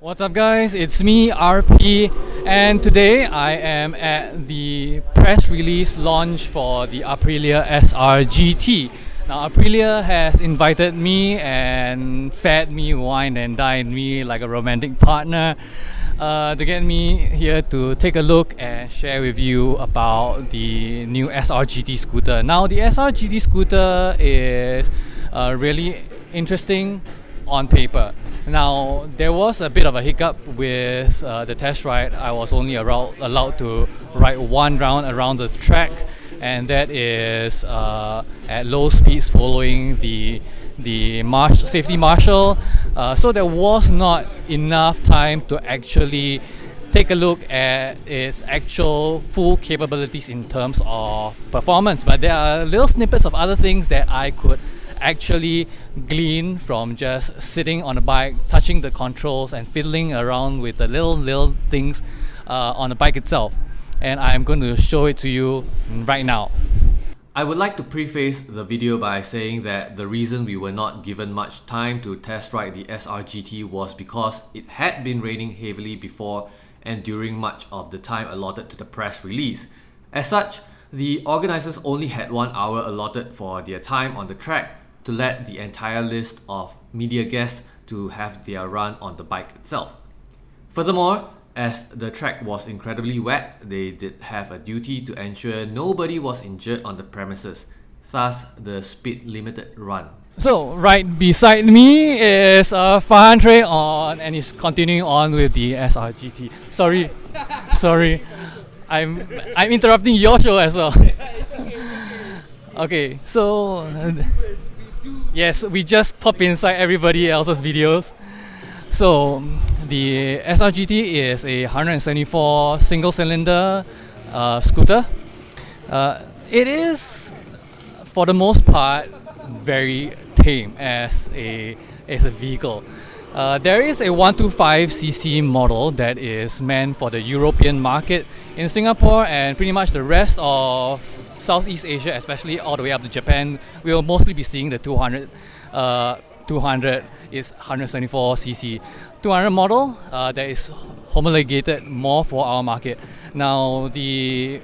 What's up, guys? It's me, RP, and today I am at the press release launch for the Aprilia SR GT. Now, Aprilia has invited me and fed me, wine and dined me like a romantic partner to get me here to take a look and share with you about the new SR GT scooter. Now, the SR GT scooter is really interesting on paper. Now, there was a bit of a hiccup with the test ride. I was only allowed to ride one round around the track, and that is at low speeds following the safety marshal. So there was not enough time to actually take a look at its actual full capabilities in terms of performance. But there are little snippets of other things that I could actually glean from just sitting on a bike, touching the controls and fiddling around with the little things on the bike itself. And I'm going to show it to you right now. I would like to preface the video by saying that the reason we were not given much time to test ride the SR GT was because it had been raining heavily before and during much of the time allotted to the press release. As such, the organizers only had 1 hour allotted for their time on the track to let the entire list of media guests to have their run on the bike itself. Furthermore, as the track was incredibly wet, they did have a duty to ensure nobody was injured on the premises, thus the speed limited run. So right beside me is Fahan on, and he's continuing on with the SR GT. Sorry, I'm interrupting your show as well. Okay, so yes, we just pop inside everybody else's videos. So the SR GT is a 174 single cylinder scooter. It is, for the most part, very tame as a vehicle. There is a 125cc model that is meant for the European market. In Singapore and pretty much the rest of Southeast Asia, especially all the way up to Japan, we will mostly be seeing the 200. 200 is 174cc. 200 model that is homologated more for our market. Now, the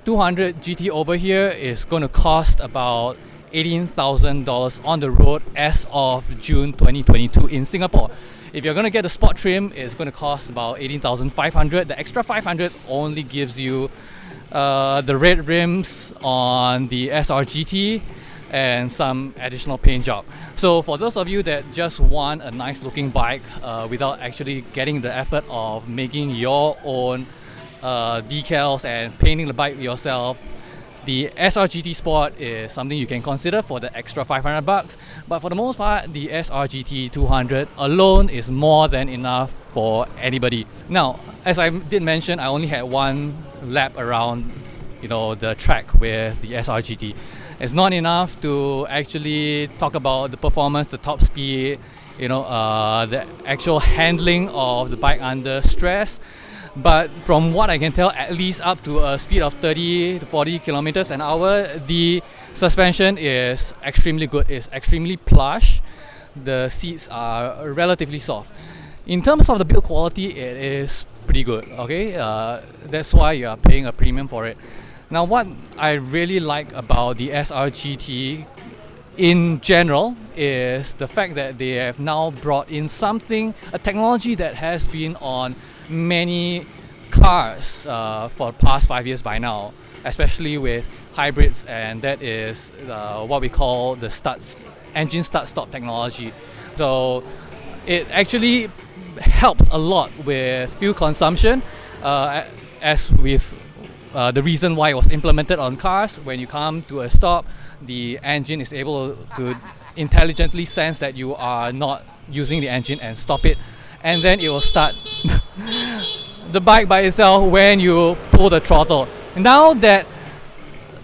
200 GT over here is going to cost about $18,000 on the road as of June 2022 in Singapore. If you're going to get the sport trim, it's going to cost about $18,500. The extra $500 only gives you the red rims on the SR GT and some additional paint job. So for those of you that just want a nice looking bike without actually getting the effort of making your own decals and painting the bike yourself, the SR GT Sport is something you can consider for the extra $500. But for the most part, the SR GT 200 alone is more than enough for anybody. Now, as I did mention, I only had one lap around the track with the SR GT. It's not enough to actually talk about the performance, the top speed, the actual handling of the bike under stress. But from what I can tell, at least up to a speed of 30 to 40 kilometers an hour, the suspension is extremely good. It's extremely plush. The seats are relatively soft. In terms of the build quality, it is pretty good. Okay, that's why you are paying a premium for it. Now, what I really like about the SR GT in general is the fact that they have now brought in a technology that has been on many cars for the past 5 years by now, especially with hybrids, and that is what we call the engine start-stop technology. So it actually helps a lot with fuel consumption, as with the reason why it was implemented on cars. When you come to a stop, the engine is able to intelligently sense that you are not using the engine and stop it, and then it will start the bike by itself when you pull the throttle. Now that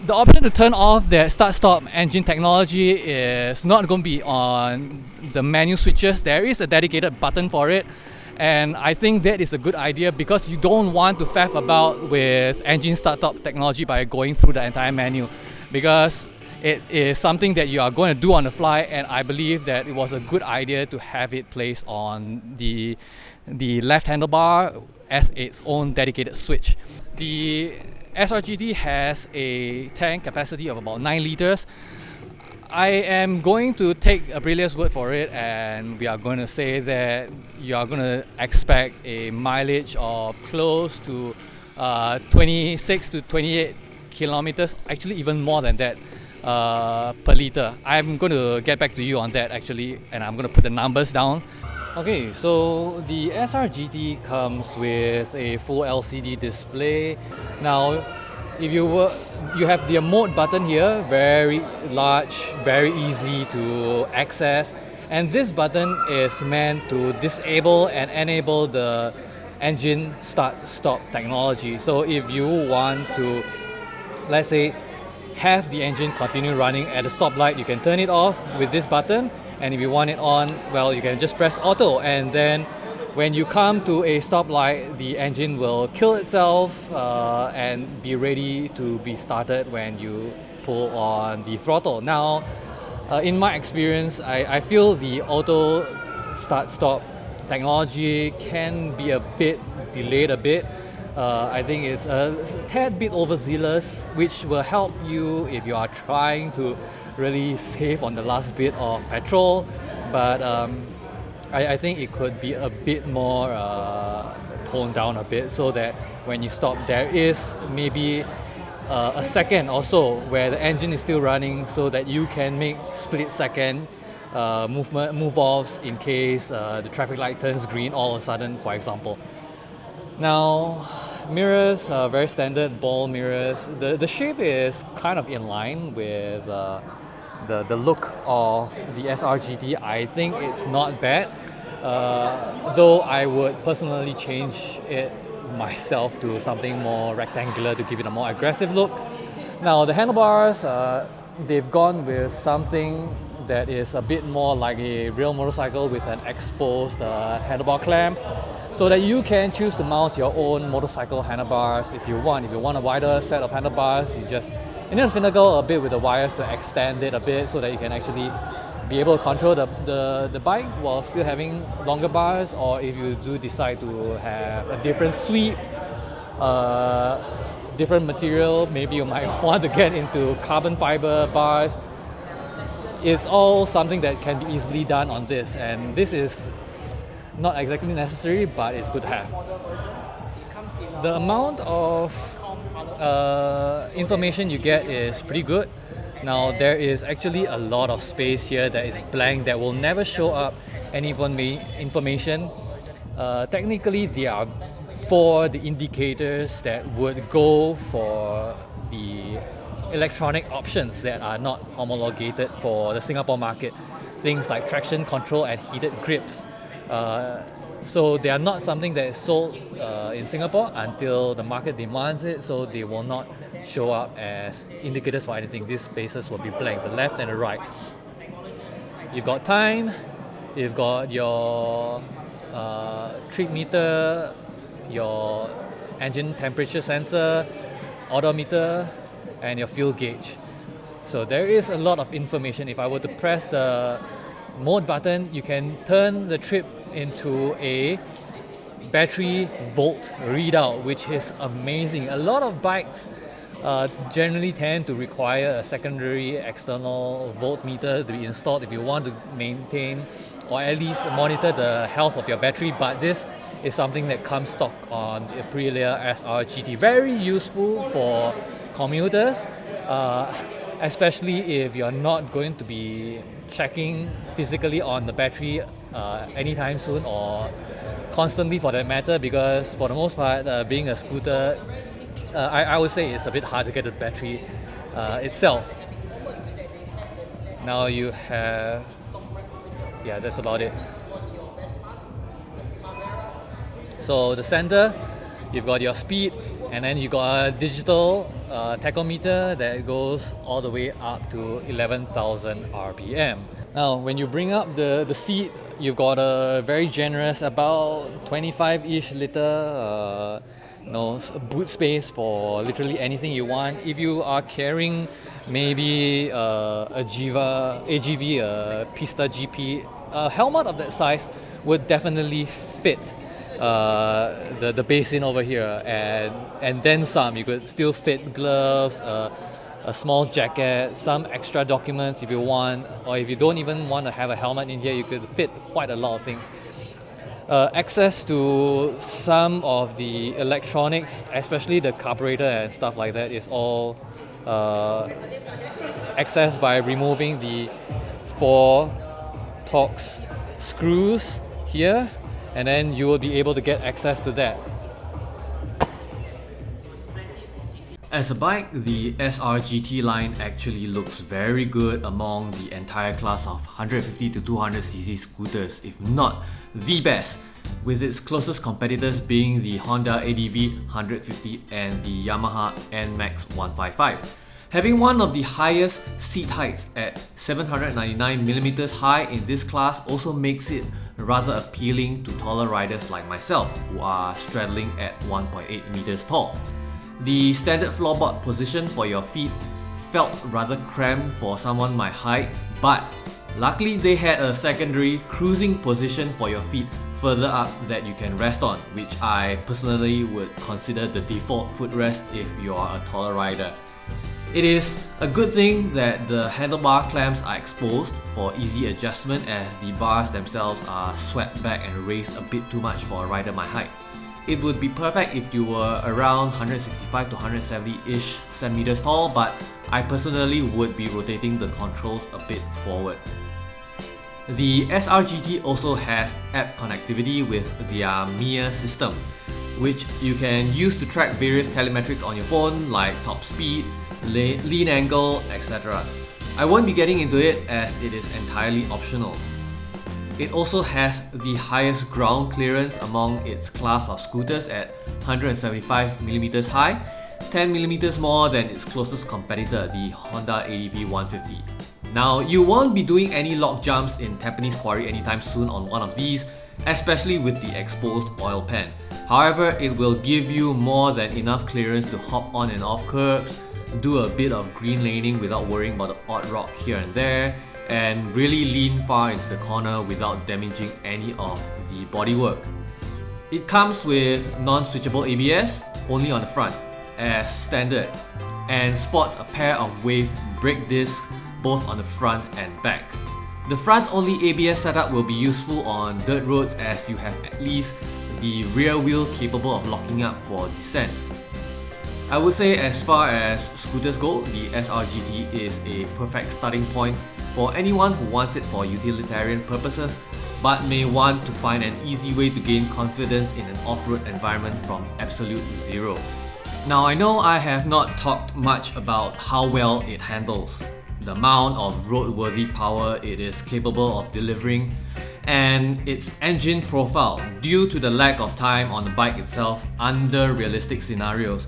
the option to turn off that start-stop engine technology is not going to be on the menu switches, there is a dedicated button for it. And I think that is a good idea because you don't want to faff about with engine start-stop technology by going through the entire menu, because it is something that you are going to do on the fly, and I believe that it was a good idea to have it placed on the the left handlebar as its own dedicated switch. The SRGT has a tank capacity of about 9 liters. I am going to take Aprilia's word for it, and we are going to say that you are going to expect a mileage of close to 26 to 28 kilometers, actually even more than that per liter. I'm going to get back to you on that actually, and I'm going to put the numbers down. Okay, so the SRGT comes with a full LCD display. Now, if you have the mode button here, very large, very easy to access, and this button is meant to disable and enable the engine start-stop technology. So if you want to, let's say, have the engine continue running at a stoplight, you can turn it off with this button, and if you want it on, well, you can just press auto, and then when you come to a stoplight, the engine will kill itself and be ready to be started when you pull on the throttle. Now, in my experience, I feel the auto start-stop technology can be a bit delayed a bit. I think it's a tad bit overzealous, which will help you if you are trying to really save on the last bit of petrol, but I think it could be a bit more toned down a bit, so that when you stop there is maybe a second or so where the engine is still running, so that you can make split-second move-offs in case the traffic light turns green all of a sudden, for example. Now, mirrors are very standard ball mirrors. The shape is kind of in line with the look of the SRGT. I think it's not bad, though I would personally change it myself to something more rectangular to give it a more aggressive look. Now the handlebars, they've gone with something that is a bit more like a real motorcycle with an exposed handlebar clamp, so that you can choose to mount your own motorcycle handlebars if you want. If you want a wider set of handlebars, you just need to finagle a bit with the wires to extend it a bit, so that you can actually be able to control the bike while still having longer bars. Or if you do decide to have a different sweep, different material, maybe you might want to get into carbon fiber bars. It's all something that can be easily done on this, and this is not exactly necessary, but it's good to have. The amount of information you get is pretty good. Now there is actually a lot of space here that is blank, that will never show up any information. Technically, there are 4 the indicators that would go for the electronic options that are not homologated for the Singapore market. Things like traction control and heated grips. So they are not something that is sold in Singapore until the market demands it, so they will not show up as indicators for anything. These spaces will be blank, the left and the right. You've got time, you've got your trip meter, your engine temperature sensor, odometer, and your fuel gauge. So there is a lot of information. If I were to press the mode button, you can turn the trip into a battery volt readout, which is amazing. A lot of bikes generally tend to require a secondary external voltmeter to be installed if you want to maintain or at least monitor the health of your battery, but this is something that comes stock on the Aprilia SRGT. Very useful for commuters, especially if you're not going to be checking physically on the battery anytime soon, or constantly for that matter, because for the most part, being a scooter, I would say it's a bit hard to get the battery itself. Now you have, yeah, that's about it. So the center, you've got your speed, and then you got a digital tachometer that goes all the way up to 11,000 RPM. Now, when you bring up the seat, you've got a very generous, about 25-ish liter boot space for literally anything you want. If you are carrying maybe a AGV, a Pista GP, a helmet of that size would definitely fit. the basin over here, and then some. You could still fit gloves, a small jacket, some extra documents if you want, or if you don't even want to have a helmet in here, you could fit quite a lot of things. Access to some of the electronics, especially the carburetor and stuff like that, is all accessed by removing the 4 Torx screws here, and then you will be able to get access to that. As a bike, the SR-GT line actually looks very good among the entire class of 150 to 200cc scooters, if not the best, with its closest competitors being the Honda ADV 150 and the Yamaha NMAX 155. Having one of the highest seat heights at 799mm high in this class also makes it rather appealing to taller riders like myself, who are straddling at 1.8 meters tall. The standard floorboard position for your feet felt rather cramped for someone my height, but luckily they had a secondary cruising position for your feet further up that you can rest on, which I personally would consider the default footrest if you are a taller rider. It is a good thing that the handlebar clamps are exposed for easy adjustment, as the bars themselves are swept back and raised a bit too much for a rider my height. It would be perfect if you were around 165 to 170-ish centimeters tall, but I personally would be rotating the controls a bit forward. The SR-GT also has app connectivity with their MIA system, which you can use to track various telemetrics on your phone like top speed, lean angle, etc. I won't be getting into it as it is entirely optional. It also has the highest ground clearance among its class of scooters at 175mm high, 10mm more than its closest competitor, the Honda ADV 150. Now, you won't be doing any log jumps in Tampines Quarry anytime soon on one of these, especially with the exposed oil pan. However, it will give you more than enough clearance to hop on and off curbs, do a bit of green laning without worrying about the odd rock here and there, and really lean far into the corner without damaging any of the bodywork. It comes with non-switchable ABS, only on the front, as standard, and sports a pair of wave brake discs both on the front and back. The front-only ABS setup will be useful on dirt roads, as you have at least the rear wheel capable of locking up for descent. I would say as far as scooters go, the SR-GT is a perfect starting point for anyone who wants it for utilitarian purposes, but may want to find an easy way to gain confidence in an off-road environment from absolute zero. Now, I know I have not talked much about how well it handles, the amount of roadworthy power it is capable of delivering, and its engine profile due to the lack of time on the bike itself under realistic scenarios.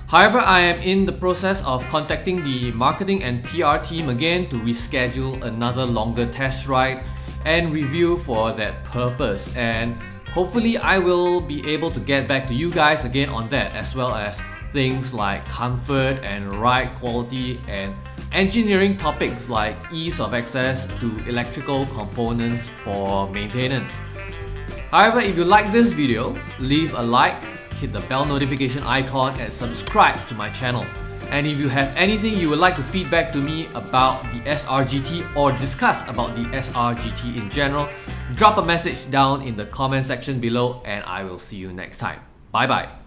However, I am in the process of contacting the marketing and PR team again to reschedule another longer test ride and review for that purpose, and hopefully I will be able to get back to you guys again on that, as well as things like comfort and ride quality and engineering topics like ease of access to electrical components for maintenance. However, if you like this video, leave a like, hit the bell notification icon and subscribe to my channel. And if you have anything you would like to feedback to me about the SR-GT or discuss about the SR-GT in general, drop a message down in the comment section below and I will see you next time. Bye bye.